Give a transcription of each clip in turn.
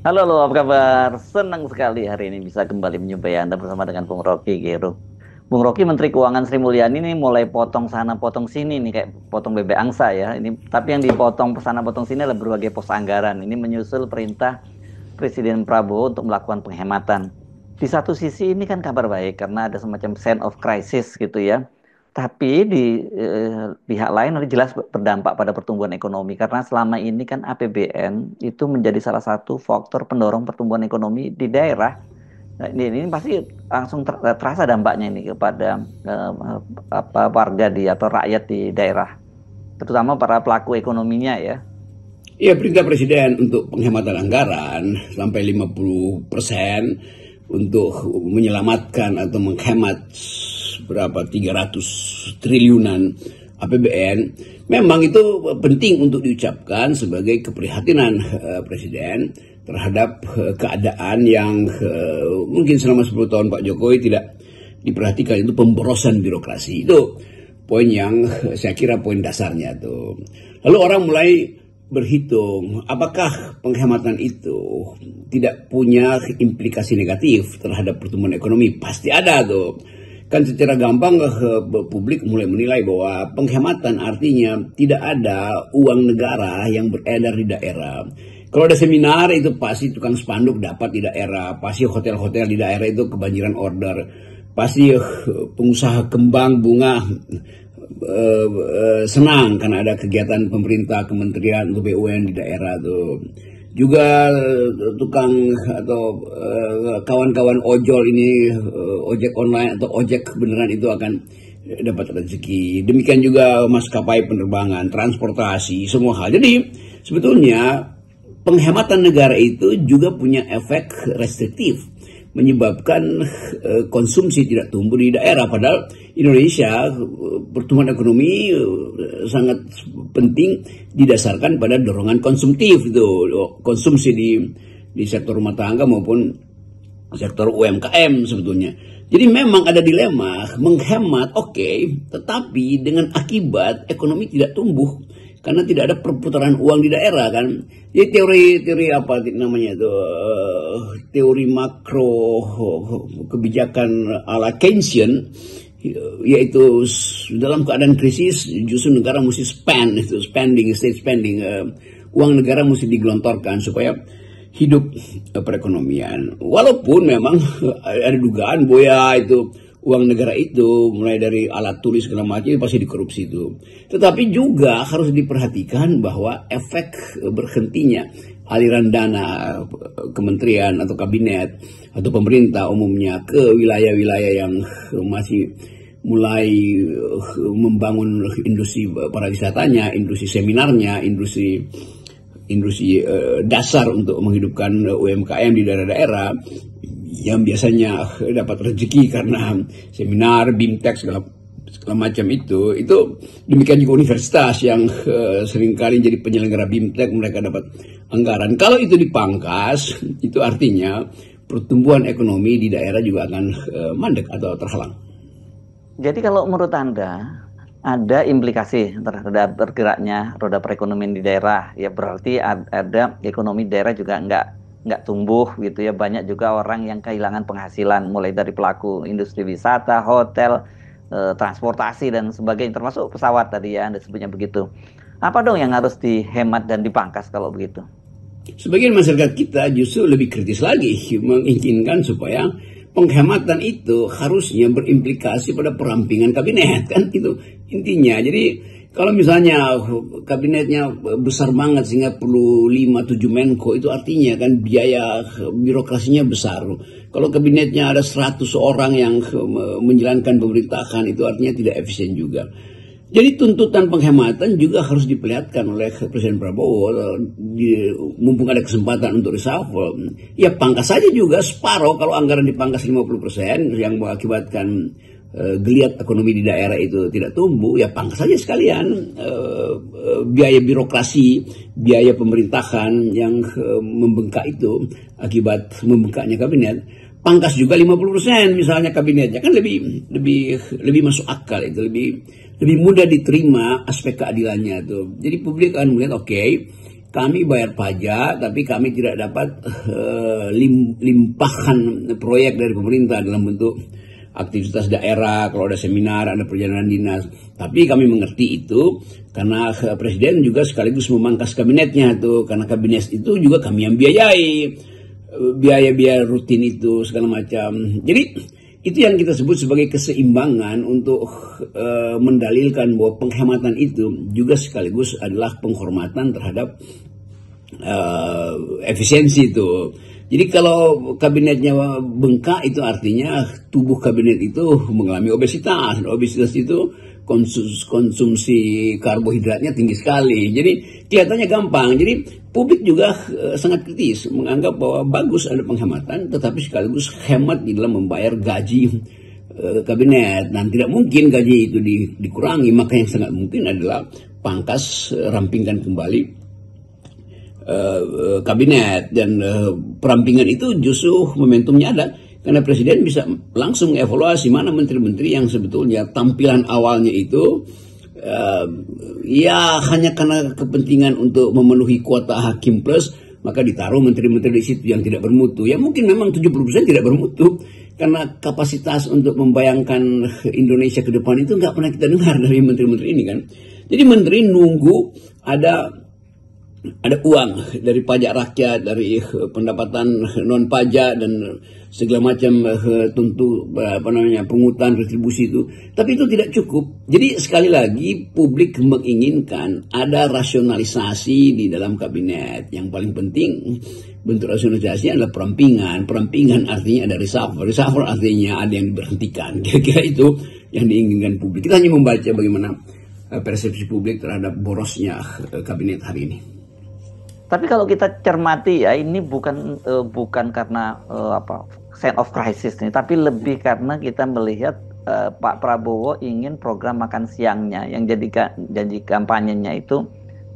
Halo, halo, apa kabar? Senang sekali hari ini bisa kembali menjumpai Anda bersama dengan Bung Rocky Gerung. Bung Rocky Menteri Keuangan Sri Mulyani ini mulai potong sana potong sini nih kayak potong bebek angsa ya. Ini tapi yang dipotong sana potong sini adalah berbagai pos anggaran. Ini menyusul perintah Presiden Prabowo untuk melakukan penghematan. Di satu sisi ini kan kabar baik karena ada semacam sense of crisis gitu ya. Tapi di pihak lain nanti jelas berdampak pada pertumbuhan ekonomi karena selama ini kan APBN itu menjadi salah satu faktor pendorong pertumbuhan ekonomi di daerah. Nah, ini pasti langsung terasa dampaknya ini kepada warga di atau rakyat di daerah, terutama para pelaku ekonominya ya. Iya, perintah Presiden untuk penghematan anggaran sampai 50% untuk menyelamatkan atau menghemat berapa 300 triliunan APBN memang itu penting untuk diucapkan sebagai keprihatinan Presiden terhadap keadaan yang mungkin selama 10 tahun Pak Jokowi tidak diperhatikan, itu pemborosan birokrasi. Itu poin yang saya kira poin dasarnya tuh. Lalu orang mulai berhitung apakah penghematan itu tidak punya implikasi negatif terhadap pertumbuhan ekonomi. Pasti ada tuh. Kan secara gampang publik mulai menilai bahwa penghematan artinya tidak ada uang negara yang beredar di daerah. Kalau ada seminar itu pasti tukang spanduk dapat di daerah, pasti hotel-hotel di daerah itu kebanjiran order, pasti pengusaha kembang bunga senang karena ada kegiatan pemerintah, kementerian atau BUMN di daerah tuh. Juga tukang atau kawan-kawan ojol ini, ojek online atau ojek beneran itu akan dapat rezeki. Demikian juga maskapai penerbangan, transportasi, semua hal. Jadi sebetulnya penghematan negara itu juga punya efek restriktif, menyebabkan konsumsi tidak tumbuh di daerah. Padahal Indonesia pertumbuhan ekonomi sangat penting didasarkan pada dorongan konsumtif itu, konsumsi di sektor rumah tangga maupun sektor UMKM sebetulnya. Jadi memang ada dilema menghemat, oke, tetapi dengan akibat ekonomi tidak tumbuh karena tidak ada perputaran uang di daerah kan. Jadi teori apa namanya itu, teori makro kebijakan ala Keynesian, yaitu dalam keadaan krisis justru negara mesti state spending, uang negara mesti digelontorkan supaya hidup perekonomian. Walaupun memang ada dugaan bahwa itu uang negara itu mulai dari alat tulis segala macam pasti dikorupsi itu. Tetapi juga harus diperhatikan bahwa efek berhentinya aliran dana kementerian atau kabinet atau pemerintah umumnya ke wilayah-wilayah yang masih mulai membangun industri pariwisatanya, industri seminarnya, industri dasar untuk menghidupkan UMKM di daerah-daerah yang biasanya dapat rezeki karena seminar, BIMTEK segala macam itu demikian juga universitas yang seringkali jadi penyelenggara BIMTEK, mereka dapat anggaran. Kalau itu dipangkas, itu artinya pertumbuhan ekonomi di daerah juga akan mandek atau terhalang. Jadi kalau menurut Anda ada implikasi terhadap bergeraknya roda perekonomian di daerah, ya berarti ada ekonomi daerah juga nggak tumbuh gitu ya. Banyak juga orang yang kehilangan penghasilan, mulai dari pelaku industri wisata, hotel, transportasi dan sebagainya, termasuk pesawat tadi ya Anda sebutnya begitu. Apa dong yang harus dihemat dan dipangkas kalau begitu? Sebagian masyarakat kita justru lebih kritis lagi, menginginkan supaya penghematan itu harusnya berimplikasi pada perampingan kabinet, kan itu intinya. Jadi kalau misalnya kabinetnya besar banget sehingga perlu 5-7 menko, itu artinya kan biaya birokrasinya besar. Kalau kabinetnya ada 100 orang yang menjalankan pemerintahan, itu artinya tidak efisien juga. Jadi tuntutan penghematan juga harus diperlihatkan oleh Presiden Prabowo. Mumpung ada kesempatan untuk reshuffle, ya pangkas saja juga separuh. Kalau anggaran dipangkas 50% yang mengakibatkan geliat ekonomi di daerah itu tidak tumbuh, ya pangkas saja sekalian biaya birokrasi, biaya pemerintahan yang membengkak itu akibat membengkaknya kabinet. Pangkas juga 50% misalnya kabinetnya, kan lebih masuk akal, itu lebih mudah diterima aspek keadilannya tuh. Jadi publik akan melihat, oke, kami bayar pajak, tapi kami tidak dapat limpahan proyek dari pemerintah dalam bentuk aktivitas daerah, kalau ada seminar, ada perjalanan dinas. Tapi kami mengerti itu karena presiden juga sekaligus memangkas kabinetnya tuh, karena kabinet itu juga kami yang biayai, biaya-biaya rutin itu segala macam. Jadi itu yang kita sebut sebagai keseimbangan untuk mendalilkan bahwa penghematan itu juga sekaligus adalah penghormatan terhadap efisiensi itu. Jadi kalau kabinetnya bengkak itu artinya tubuh kabinet itu mengalami obesitas. Obesitas itu konsumsi karbohidratnya tinggi sekali. Jadi kelihatannya gampang. Jadi publik juga sangat kritis menganggap bahwa bagus ada penghematan, tetapi sekaligus hemat di dalam membayar gaji kabinet. Dan tidak mungkin gaji itu dikurangi, maka yang sangat mungkin adalah pangkas, rampingkan kembali kabinet. Dan perampingan itu justru momentumnya ada karena presiden bisa langsung evaluasi mana menteri-menteri yang sebetulnya tampilan awalnya itu ya hanya karena kepentingan untuk memenuhi kuota hakim plus, maka ditaruh menteri-menteri di situ yang tidak bermutu. Ya mungkin memang 70% tidak bermutu karena kapasitas untuk membayangkan Indonesia ke depan itu nggak pernah kita dengar dari menteri-menteri ini kan. Jadi menteri nunggu ada uang dari pajak rakyat, dari pendapatan non pajak dan segala macam pungutan retribusi itu. Tapi itu tidak cukup. Jadi sekali lagi publik menginginkan ada rasionalisasi di dalam kabinet. Yang paling penting bentuk rasionalisasi adalah perampingan. Perampingan artinya ada reshuffle. Reshuffle artinya ada yang diberhentikan. Kira-kira itu yang diinginkan publik. Kita hanya membaca bagaimana persepsi publik terhadap borosnya kabinet hari ini. Tapi kalau kita cermati ya, ini bukan karena sense of crisis nih, tapi lebih karena kita melihat Pak Prabowo ingin program makan siangnya yang jadi janji kampanyenya itu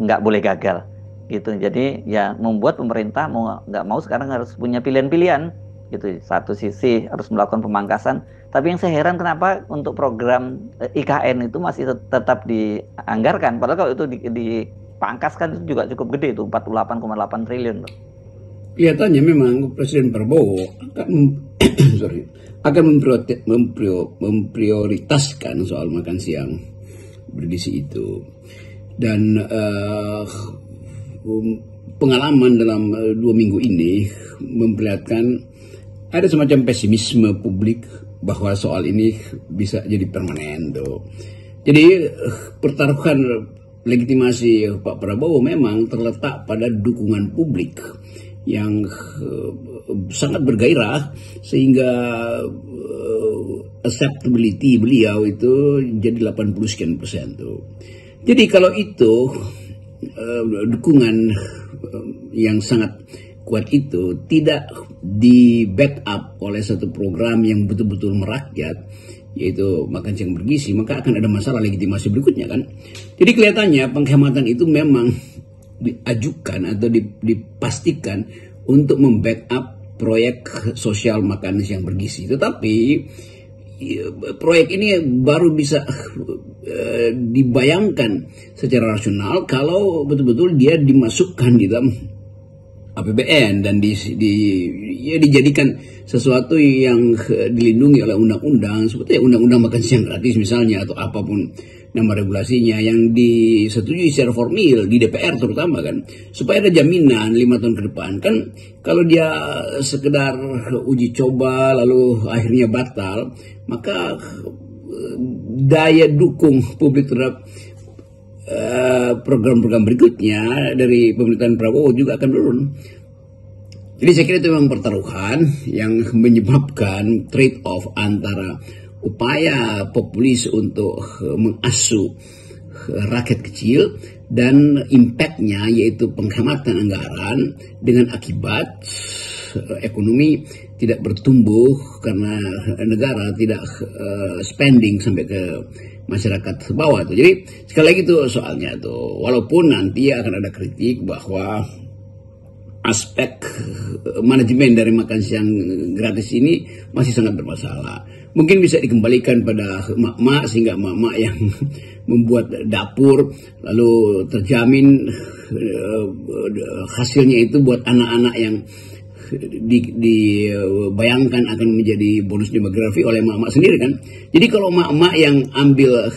nggak boleh gagal gitu. Jadi ya membuat pemerintah mau nggak mau sekarang harus punya pilihan-pilihan gitu. Satu sisi harus melakukan pemangkasan, tapi yang saya heran kenapa untuk program IKN itu masih tetap dianggarkan, padahal kalau itu dipangkas kan itu juga cukup gede itu 48,8 triliun loh. Kelihatannya memang Presiden Prabowo akan memprioritaskan soal makan siang bergizi itu. Dan pengalaman dalam 2 minggu ini memperlihatkan ada semacam pesimisme publik bahwa soal ini bisa jadi permanen tuh. Jadi pertaruhan legitimasi Pak Prabowo memang terletak pada dukungan publik yang sangat bergairah sehingga acceptability beliau itu jadi 80 sekian persen tuh. Jadi kalau itu dukungan yang sangat kuat itu tidak di backup oleh satu program yang betul-betul merakyat, yaitu makan siang bergizi, maka akan ada masalah legitimasi berikutnya kan. Jadi kelihatannya penghematan itu memang diajukan atau dipastikan untuk membackup proyek sosial makan siang bergizi. Tetapi proyek ini baru bisa dibayangkan secara rasional kalau betul-betul dia dimasukkan di dalam APBN dan dijadikan sesuatu yang dilindungi oleh undang-undang, seperti undang-undang makan siang gratis misalnya, atau apapun nama regulasinya yang disetujui secara formil di DPR terutama kan, supaya ada jaminan 5 tahun ke depan kan. Kalau dia sekedar uji coba lalu akhirnya batal, maka daya dukung publik terhadap program-program berikutnya dari pemerintahan Prabowo juga akan turun. Jadi saya kira itu memang pertaruhan yang menyebabkan trade-off antara upaya populis untuk mengasuh rakyat kecil dan impact-nya yaitu penghematan anggaran dengan akibat ekonomi tidak bertumbuh karena negara tidak spending sampai ke masyarakat bawah tuh. Jadi sekali lagi tuh soalnya tuh, walaupun nanti akan ada kritik bahwa aspek manajemen dari makan siang gratis ini masih sangat bermasalah. Mungkin bisa dikembalikan pada emak-emak, sehingga emak-emak yang membuat dapur lalu terjamin hasilnya itu buat anak-anak yang dibayangkan akan menjadi bonus demografi oleh emak-emak sendiri kan. Jadi kalau emak-emak yang ambil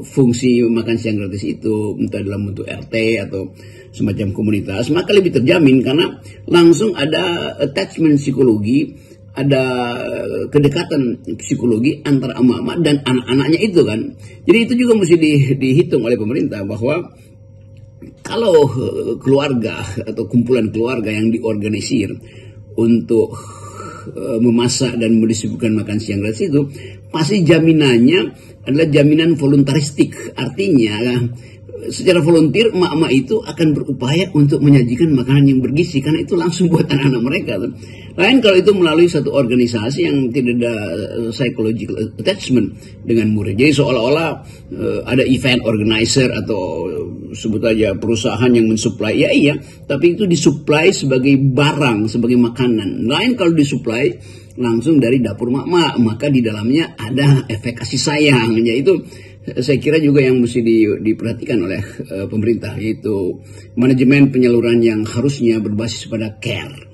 fungsi makan siang gratis itu entah dalam bentuk RT atau semacam komunitas, maka lebih terjamin karena langsung ada attachment psikologi, ada kedekatan psikologi antara emak-emak dan anak-anaknya itu kan. Jadi itu juga mesti dihitung oleh pemerintah bahwa kalau keluarga atau kumpulan keluarga yang diorganisir untuk memasak dan mendistribusikan makan siang gratis itu, pasti jaminannya adalah jaminan voluntaristik. Artinya secara volunteer emak-emak itu akan berupaya untuk menyajikan makanan yang bergizi karena itu langsung buat anak-anak mereka. Lain kalau itu melalui satu organisasi yang tidak ada psychological attachment dengan murid. Jadi seolah-olah ada event organizer atau sebut aja perusahaan yang mensuplai. Ya iya, tapi itu disuplai sebagai barang, sebagai makanan. Lain kalau disuplai langsung dari dapur mak-mak, maka di dalamnya ada efek kasih sayang. Ya itu saya kira juga yang mesti diperhatikan oleh pemerintah, yaitu manajemen penyaluran yang harusnya berbasis pada care.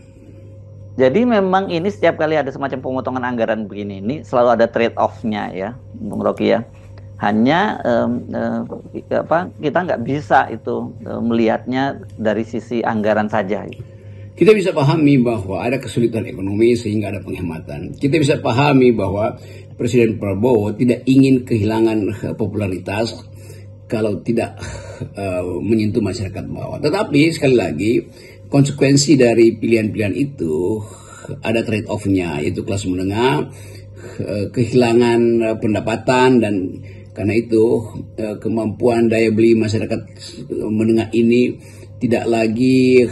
Jadi memang ini setiap kali ada semacam pemotongan anggaran begini, ini selalu ada trade off-nya ya, Bung Rocky ya. Hanya kita nggak bisa itu melihatnya dari sisi anggaran saja. Kita bisa pahami bahwa ada kesulitan ekonomi sehingga ada penghematan. Kita bisa pahami bahwa Presiden Prabowo tidak ingin kehilangan popularitas kalau tidak menyentuh masyarakat bawah. Tetapi sekali lagi konsekuensi dari pilihan-pilihan itu ada trade off-nya, yaitu kelas menengah kehilangan pendapatan, dan karena itu kemampuan daya beli masyarakat menengah ini tidak lagi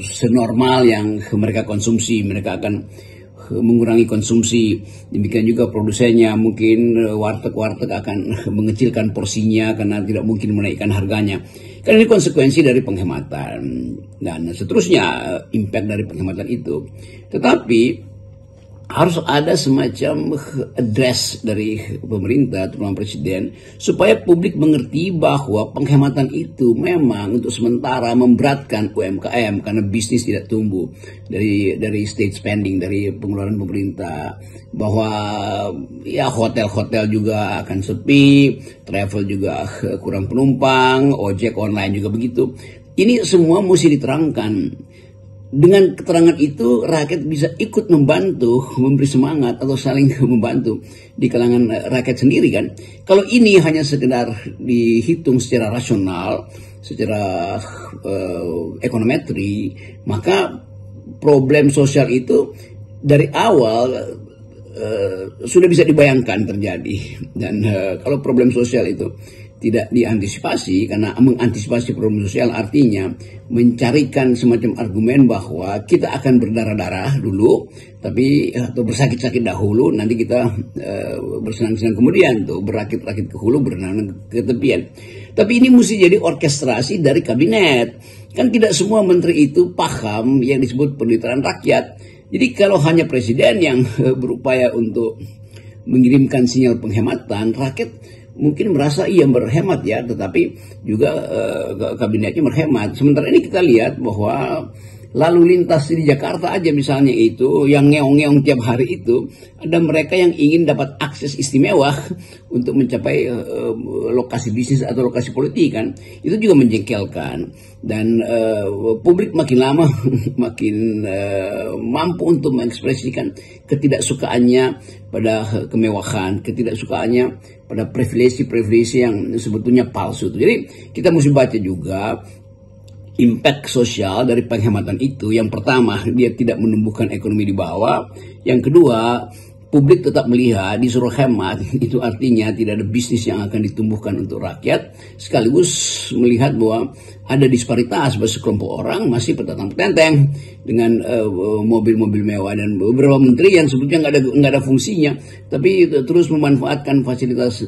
senormal yang mereka konsumsi. Mereka akan mengurangi konsumsi. Demikian juga produsennya, mungkin warteg-warteg akan mengecilkan porsinya karena tidak mungkin menaikkan harganya. Karena ini konsekuensi dari penghematan dan seterusnya, impact dari penghematan itu. Tetapi harus ada semacam address dari pemerintah, terutama presiden, supaya publik mengerti bahwa penghematan itu memang untuk sementara memberatkan UMKM karena bisnis tidak tumbuh dari state spending, dari pengeluaran pemerintah, bahwa ya hotel-hotel juga akan sepi, travel juga kurang penumpang, ojek online juga begitu. Ini semua mesti diterangkan. Dengan keterangan itu rakyat bisa ikut membantu, memberi semangat atau saling membantu di kalangan rakyat sendiri kan. Kalau ini hanya sekedar dihitung secara rasional, secara ekonometri, maka problem sosial itu dari awal sudah bisa dibayangkan terjadi. Dan kalau problem sosial itu tidak diantisipasi, karena mengantisipasi problem sosial artinya mencarikan semacam argumen bahwa kita akan berdarah-darah dulu, tapi atau bersakit-sakit dahulu, nanti kita bersenang-senang kemudian, tuh berakit-rakit ke hulu, berenang ke tepian. Tapi ini mesti jadi orkestrasi dari kabinet. Kan tidak semua menteri itu paham yang disebut penderitaan rakyat. Jadi kalau hanya presiden yang berupaya untuk mengirimkan sinyal penghematan, rakyat mungkin merasa iya berhemat ya, tetapi juga kabinetnya berhemat. Sementara ini kita lihat bahwa lalu lintas di Jakarta aja misalnya itu, yang ngeong-ngeong tiap hari itu, ada mereka yang ingin dapat akses istimewa untuk mencapai lokasi bisnis atau lokasi politik kan. Itu juga menjengkelkan. Dan publik makin lama makin mampu untuk mengekspresikan ketidaksukaannya pada kemewahan, ketidaksukaannya pada privilege yang sebetulnya palsu. Jadi kita mesti baca juga impact sosial dari penghematan itu. Yang pertama, dia tidak menumbuhkan ekonomi di bawah. Yang kedua, publik tetap melihat disuruh hemat, itu artinya tidak ada bisnis yang akan ditumbuhkan untuk rakyat. Sekaligus melihat bahwa ada disparitas bahwa sekelompok orang masih petentang-petenteng dengan mobil-mobil mewah, dan beberapa menteri yang sebetulnya nggak ada fungsinya, tapi terus memanfaatkan fasilitas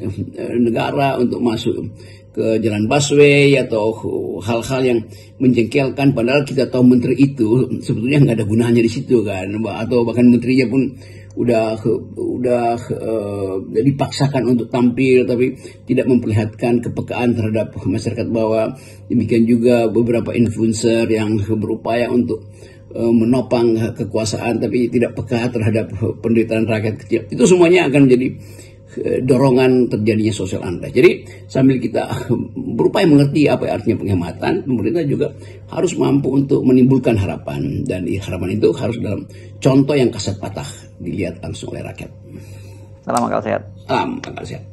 negara untuk masuk ke jalan busway atau hal-hal yang menjengkelkan, padahal kita tahu menteri itu sebetulnya nggak ada gunanya di situ kan, atau bahkan menterinya pun udah dipaksakan untuk tampil tapi tidak memperlihatkan kepekaan terhadap masyarakat bawah. Demikian juga beberapa influencer yang berupaya untuk menopang kekuasaan tapi tidak peka terhadap penderitaan rakyat kecil. Itu semuanya akan menjadi dorongan terjadinya social unrest. Jadi sambil kita berupaya mengerti apa artinya penghematan, pemerintah juga harus mampu untuk menimbulkan harapan, dan harapan itu harus dalam contoh yang kasat patah dilihat langsung oleh rakyat. Salam akal sehat. Salam akal sehat.